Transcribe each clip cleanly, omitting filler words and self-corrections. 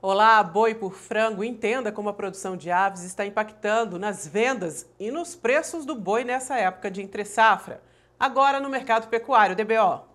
Olá, Boi por Frango. Entenda como a produção de aves está impactando nas vendas e nos preços do boi nessa época de entre-safra. Agora no mercado pecuário, DBO.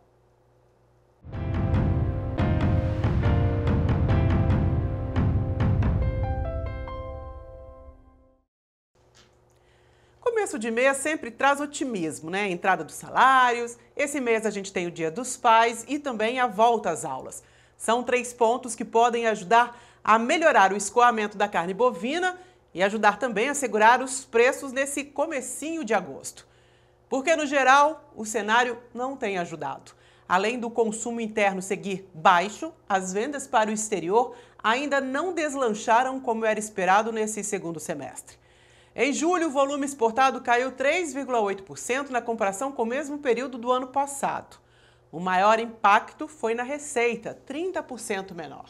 Começo de mês sempre traz otimismo, né? Entrada dos salários, esse mês a gente tem o Dia dos Pais e também a volta às aulas. São 3 pontos que podem ajudar a melhorar o escoamento da carne bovina e ajudar também a segurar os preços nesse comecinho de agosto. Porque, no geral, o cenário não tem ajudado. Além do consumo interno seguir baixo, as vendas para o exterior ainda não deslancharam como era esperado nesse segundo semestre. Em julho, o volume exportado caiu 3,8% na comparação com o mesmo período do ano passado. O maior impacto foi na receita, 30% menor.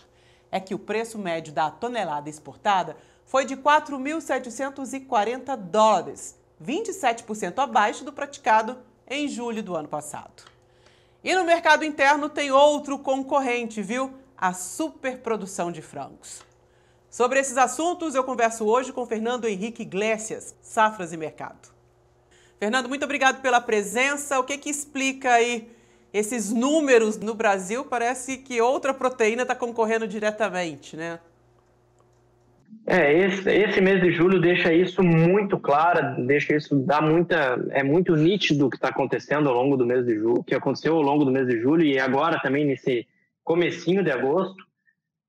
É que o preço médio da tonelada exportada foi de 4.740 dólares, 27% abaixo do praticado em julho do ano passado. E no mercado interno tem outro concorrente, viu? A superprodução de frangos. Sobre esses assuntos, eu converso hoje com Fernando Henrique Iglesias, Safras e Mercado. Fernando, muito obrigado pela presença. O que explica aí esses números no Brasil? Parece que outra proteína está concorrendo diretamente, né? Esse mês de julho deixa isso muito claro, é muito nítido o que está acontecendo ao longo do mês de julho, que aconteceu ao longo do mês de julho e agora também nesse comecinho de agosto.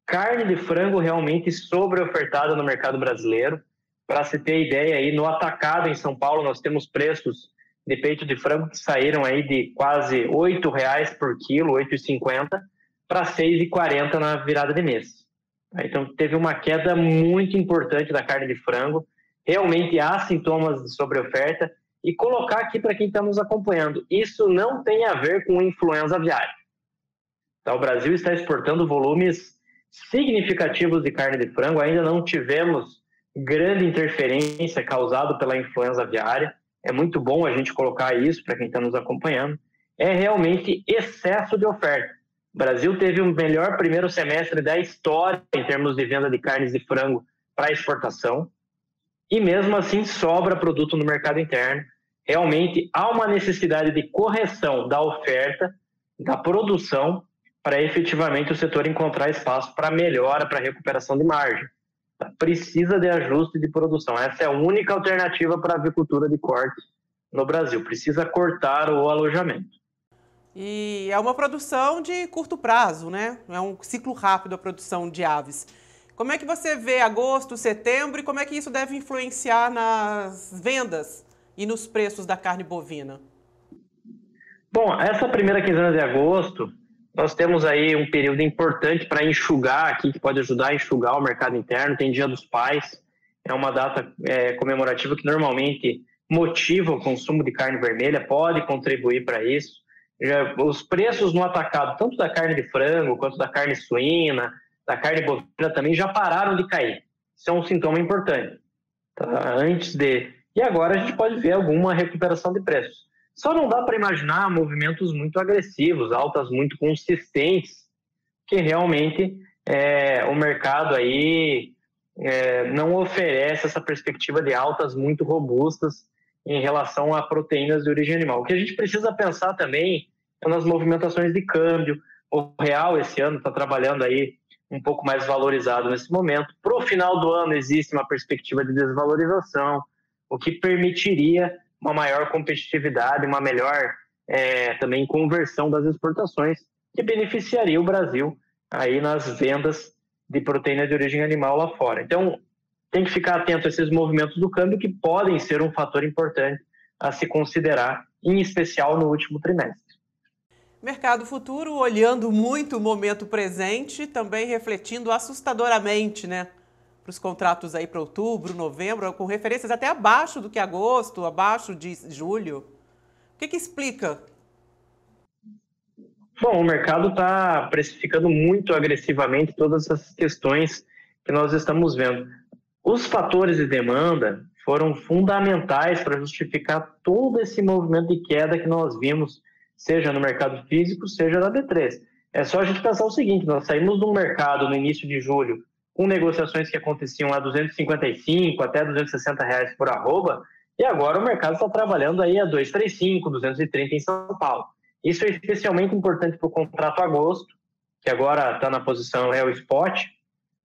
Carne de frango realmente sobreofertada no mercado brasileiro. Para se ter ideia, aí no atacado em São Paulo nós temos preços de peito de frango que saíram aí de quase R$ 8,00 por quilo, R$ 8,50, para R$ 6,40 na virada de mês. Então teve uma queda muito importante da carne de frango. Realmente há sintomas de sobreoferta. E colocar aqui para quem está nos acompanhando, isso não tem a ver com influenza aviária. Então, o Brasil está exportando volumes significativos de carne de frango, ainda não tivemos grande interferência causada pela influenza aviária. É muito bom a gente colocar isso para quem está nos acompanhando. É realmente excesso de oferta. O Brasil teve o melhor primeiro semestre da história em termos de venda de carnes de frango para exportação e mesmo assim sobra produto no mercado interno. Realmente há uma necessidade de correção da oferta, da produção, para efetivamente o setor encontrar espaço para melhora, para recuperação de margem. Precisa de ajuste de produção. Essa é a única alternativa para a avicultura de corte no Brasil. Precisa cortar o alojamento. E é uma produção de curto prazo, né? É um ciclo rápido a produção de aves. Como é que você vê agosto, setembro e como é que isso deve influenciar nas vendas e nos preços da carne bovina? Bom, essa primeira quinzena de agosto, nós temos aí um período importante para enxugar aqui, que pode ajudar a enxugar o mercado interno. Tem Dia dos Pais, é uma data comemorativa que normalmente motiva o consumo de carne vermelha, pode contribuir para isso. Os preços no atacado, tanto da carne de frango quanto da carne suína, da carne bovina também já pararam de cair. Isso é um sintoma importante. Tá? E agora a gente pode ver alguma recuperação de preços. Só não dá para imaginar movimentos muito agressivos, altas muito consistentes, que realmente o mercado aí não oferece essa perspectiva de altas muito robustas em relação a proteínas de origem animal. O que a gente precisa pensar também é nas movimentações de câmbio. O real esse ano está trabalhando aí um pouco mais valorizado nesse momento. Para o final do ano existe uma perspectiva de desvalorização, o que permitiria uma maior competitividade, uma melhor também conversão das exportações, que beneficiaria o Brasil aí nas vendas de proteína de origem animal lá fora. Então, tem que ficar atento a esses movimentos do câmbio que podem ser um fator importante a se considerar, em especial no último trimestre. Mercado futuro olhando muito o momento presente, também refletindo assustadoramente, né? Para os contratos aí para outubro, novembro, com referências até abaixo do que agosto, abaixo de julho. O que explica? Bom, o mercado está precificando muito agressivamente todas essas questões que nós estamos vendo. Os fatores de demanda foram fundamentais para justificar todo esse movimento de queda que nós vimos, seja no mercado físico, seja na B3. É só a gente pensar o seguinte, nós saímos de um mercado no início de julho com negociações que aconteciam a 255 até 260 reais por arroba, e agora o mercado está trabalhando aí a 235, 230 em São Paulo. Isso é especialmente importante para o contrato agosto, que agora está na posição é o spot,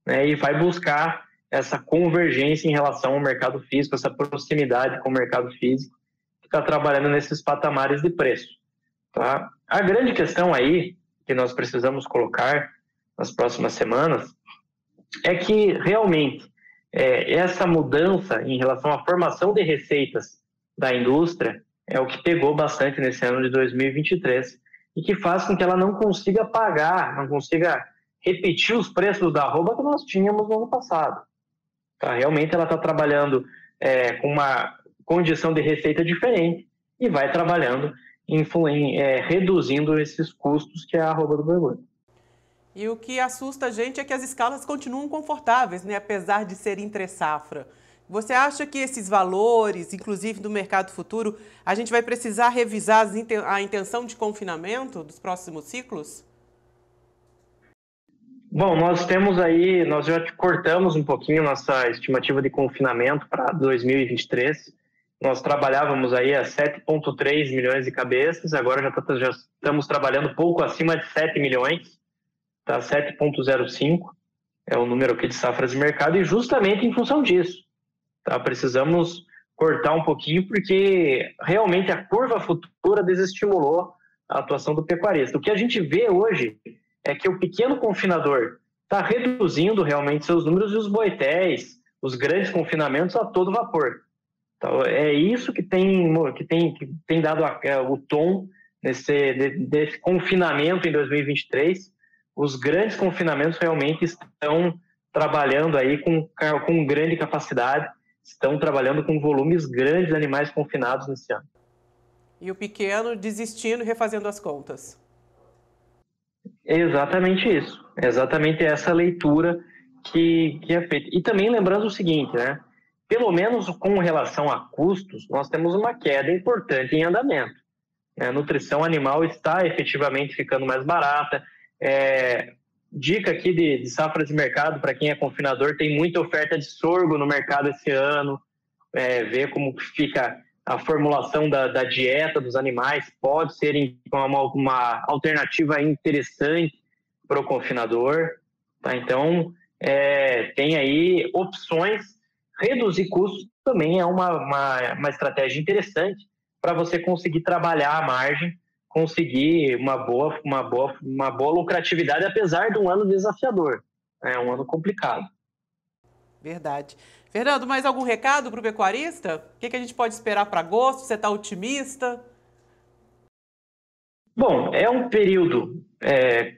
né, e vai buscar essa convergência em relação ao mercado físico, essa proximidade com o mercado físico, que está trabalhando nesses patamares de preço. Tá? A grande questão aí, que nós precisamos colocar nas próximas semanas, é que realmente essa mudança em relação à formação de receitas da indústria é o que pegou bastante nesse ano de 2023 e que faz com que ela não consiga pagar, não consiga repetir os preços da arroba que nós tínhamos no ano passado. Tá? Realmente ela está trabalhando com uma condição de receita diferente e vai trabalhando reduzindo esses custos que é a arroba do boi gordo. E o que assusta a gente é que as escalas continuam confortáveis, né? Apesar de ser entre safra. Você acha que esses valores, inclusive do mercado futuro, a gente vai precisar revisar a intenção de confinamento dos próximos ciclos? Bom, nós já cortamos um pouquinho nossa estimativa de confinamento para 2023. Nós trabalhávamos aí a 7,3 milhões de cabeças, agora já estamos trabalhando pouco acima de 7 milhões. Tá, 7,05 é o número aqui de safras de mercado, e justamente em função disso. Tá, precisamos cortar um pouquinho, porque realmente a curva futura desestimulou a atuação do pecuarista. O que a gente vê hoje é que o pequeno confinador está reduzindo realmente seus números, e os boitéis, os grandes confinamentos, a todo vapor. Então, é isso que tem dado o tom desse confinamento em 2023. Os grandes confinamentos realmente estão trabalhando aí com grande capacidade, estão trabalhando com volumes grandes de animais confinados nesse ano. E o pequeno desistindo e refazendo as contas. Exatamente isso. Exatamente essa leitura que é feita. E também lembrando o seguinte, né? Pelo menos com relação a custos, nós temos uma queda importante em andamento. A nutrição animal está efetivamente ficando mais barata. Dica aqui de safra de mercado, para quem é confinador, tem muita oferta de sorgo no mercado esse ano, ver como fica a formulação da dieta dos animais, pode ser uma alternativa interessante para o confinador, tá? Então, tem aí opções, reduzir custos também é uma estratégia interessante para você conseguir trabalhar a margem, conseguir uma boa lucratividade, apesar de um ano desafiador. É um ano complicado. Verdade. Fernando, mais algum recado para o pecuarista? O que a gente pode esperar para agosto? Você está otimista? Bom, é um período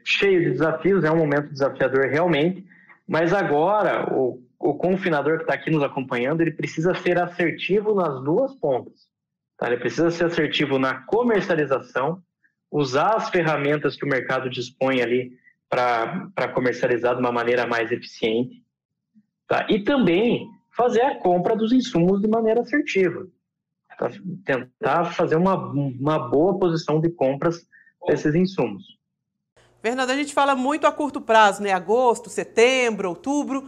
cheio de desafios, é um momento desafiador realmente, mas agora o confinador que está aqui nos acompanhando, ele precisa ser assertivo nas duas pontas. Tá? Ele precisa ser assertivo na comercialização, usar as ferramentas que o mercado dispõe ali para comercializar de uma maneira mais eficiente, tá? E também fazer a compra dos insumos de maneira assertiva. Tá? Tentar fazer uma boa posição de compras desses insumos. Fernando, a gente fala muito a curto prazo, né? Agosto, setembro, outubro.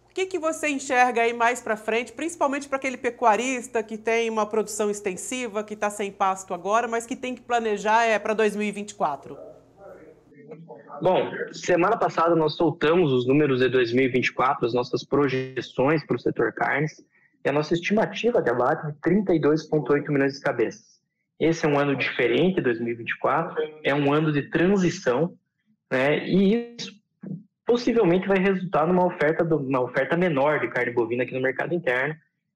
O que você enxerga aí mais para frente, principalmente para aquele pecuarista que tem uma produção extensiva, que está sem pasto agora, mas que tem que planejar para 2024? Bom, semana passada nós soltamos os números de 2024, as nossas projeções para o setor carnes, e a nossa estimativa de abate de 32,8 milhões de cabeças. Esse é um ano diferente, 2024, é um ano de transição, né? E isso possivelmente vai resultar numa oferta menor de carne bovina aqui no mercado interno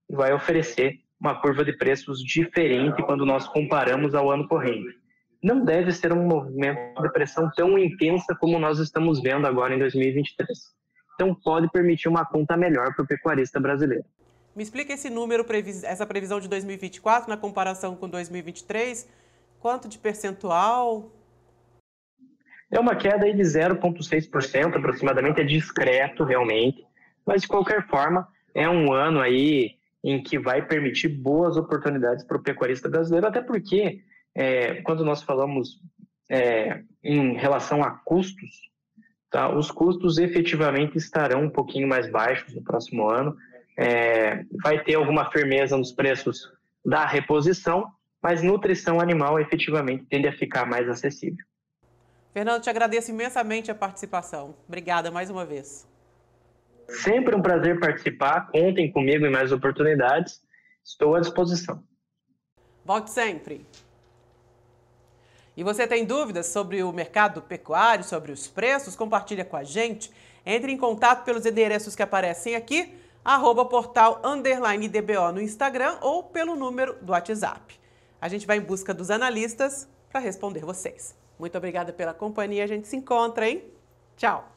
e vai oferecer uma curva de preços diferente quando nós comparamos ao ano corrente. Não deve ser um movimento de pressão tão intensa como nós estamos vendo agora em 2023. Então pode permitir uma conta melhor para o pecuarista brasileiro. Me explica esse número, essa previsão de 2024 na comparação com 2023. Quanto de percentual? É uma queda aí de 0,6% aproximadamente, é discreto realmente, mas de qualquer forma é um ano aí em que vai permitir boas oportunidades para o pecuarista brasileiro, até porque quando nós falamos em relação a custos, tá? Os custos efetivamente estarão um pouquinho mais baixos no próximo ano. Vai ter alguma firmeza nos preços da reposição, mas nutrição animal efetivamente tende a ficar mais acessível. Fernando, te agradeço imensamente a participação. Obrigada mais uma vez. Sempre um prazer participar. Contem comigo em mais oportunidades. Estou à disposição. Volte sempre. E você tem dúvidas sobre o mercado pecuário, sobre os preços? Compartilha com a gente. Entre em contato pelos endereços que aparecem aqui, @portal_DBO no Instagram ou pelo número do WhatsApp. A gente vai em busca dos analistas para responder vocês. Muito obrigada pela companhia. A gente se encontra, hein? Tchau!